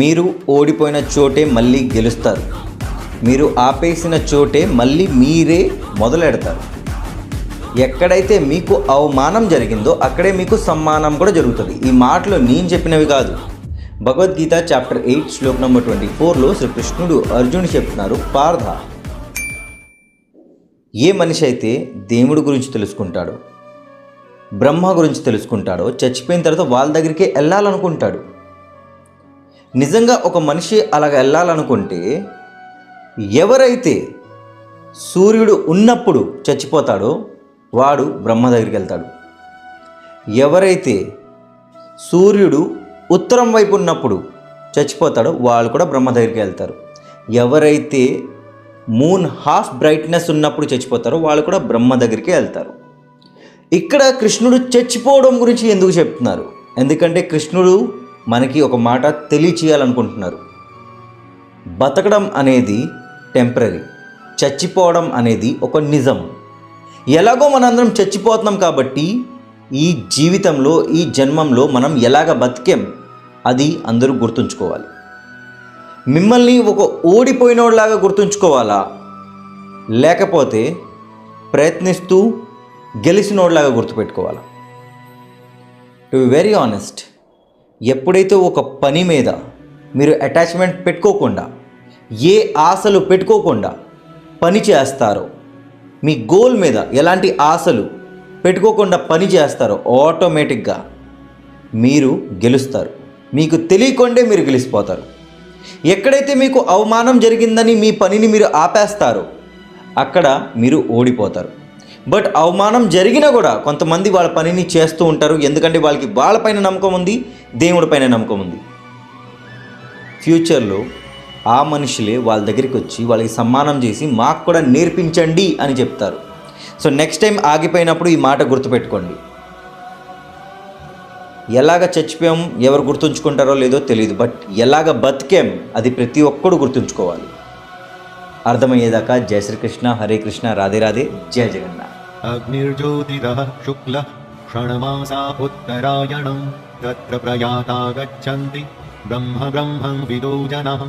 మీరు ఓడిపోయిన చోటే మళ్ళీ గెలుస్తారు. మీరు ఆపేసిన చోటే మళ్ళీ మీరే మొదలెడతారు. ఎక్కడైతే మీకు అవమానం జరిగిందో అక్కడే మీకు సమ్మానం కూడా జరుగుతుంది. ఈ మాటలు నేను చెప్పినవి కాదు. భగవద్గీత చాప్టర్ 8 శ్లోక్ నెంబర్ 24లో శ్రీకృష్ణుడు అర్జునుడు చెప్తున్నారు, పార్థ, ఏ మనిషి అయితే దేవుడి గురించి తెలుసుకుంటాడో, బ్రహ్మ గురించి తెలుసుకుంటాడో, చచ్చిపోయిన తర్వాత వాళ్ళ దగ్గరికి వెళ్ళాలనుకుంటాడు. నిజంగా ఒక మనిషి అలాగ వెళ్ళాలనుకుంటే, ఎవరైతే సూర్యుడు ఉన్నప్పుడు చచ్చిపోతాడో వాడు బ్రహ్మ దగ్గరికి వెళ్తాడు. ఎవరైతే సూర్యుడు ఉత్తరం వైపు ఉన్నప్పుడు చచ్చిపోతాడో వాళ్ళు కూడా బ్రహ్మ దగ్గరికి వెళ్తారు. ఎవరైతే మూన్ హాఫ్ బ్రైట్నెస్ ఉన్నప్పుడు చచ్చిపోతారో వాళ్ళు కూడా బ్రహ్మ దగ్గరికి వెళ్తారు. ఇక్కడ కృష్ణుడు చచ్చిపోవడం గురించి ఎందుకు చెప్తున్నారు? ఎందుకంటే కృష్ణుడు మనకి ఒక మాట తెలియచేయాలనుకుంటున్నారు. బతకడం అనేది టెంపరరీ, చచ్చిపోవడం అనేది ఒక నిజం. ఎలాగో మనందరం చచ్చిపోతున్నాం కాబట్టి ఈ జీవితంలో, ఈ జన్మంలో మనం ఎలాగ బతికేం అది అందరూ గుర్తుంచుకోవాలి. మిమ్మల్ని ఒక ఓడిపోయినోడిలాగా గుర్తుంచుకోవాలా, లేకపోతే ప్రయత్నిస్తూ గెలిచినోడిలాగా గుర్తుపెట్టుకోవాలా? టు బి వెరీ ఆనెస్ట్, ఎప్పుడైతే ఒక పని మీద మీరు అటాచ్మెంట్ పెట్టుకోకుండా, ఏ ఆశలు పెట్టుకోకుండా పని చేస్తారో, మీ గోల్ మీద ఎలాంటి ఆశలు పెట్టుకోకుండా పని చేస్తారో ఆటోమేటిక్గా మీరు గెలుస్తారు. మీకు తెలియకుండే మీరు గెలిచిపోతారు. ఎక్కడైతే మీకు అవమానం జరిగిందని మీ పనిని మీరు ఆపేస్తారో అక్కడ మీరు ఓడిపోతారు. బట్ అవమానం జరిగినా కూడా కొంతమంది వాళ్ళ పనిని చేస్తూ ఉంటారు. ఎందుకంటే వాళ్ళకి వాళ్ళపైన నమ్మకం ఉంది, దేవుడిపైన నమ్మకం ఉంది. ఫ్యూచర్లో ఆ మనుషులే వాళ్ళ దగ్గరికి వచ్చి వాళ్ళకి సమ్మానం చేసి మాకు కూడా నేర్పించండి అని చెప్తారు. సో నెక్స్ట్ టైం ఆగిపోయినప్పుడు ఈ మాట గుర్తుపెట్టుకోండి. ఎలాగ చచ్చిపోయాం ఎవరు గుర్తుంచుకుంటారో లేదో తెలియదు, బట్ ఎలాగ బతికాం అది ప్రతి ఒక్కడు గుర్తుంచుకోవాలి. అర్థమయ్యేదాకా జయ శ్రీకృష్ణ, హరే కృష్ణ, రాధే రాధే, జయ జగన్నాథ్. అగ్నిర్జ్యోతిరః శుక్లః షణ్మాసా ఉత్తరాయణం తత్ర ప్రయాతా గచ్చంతి బ్రహ్మ బ్రహ్మం విదో జనః.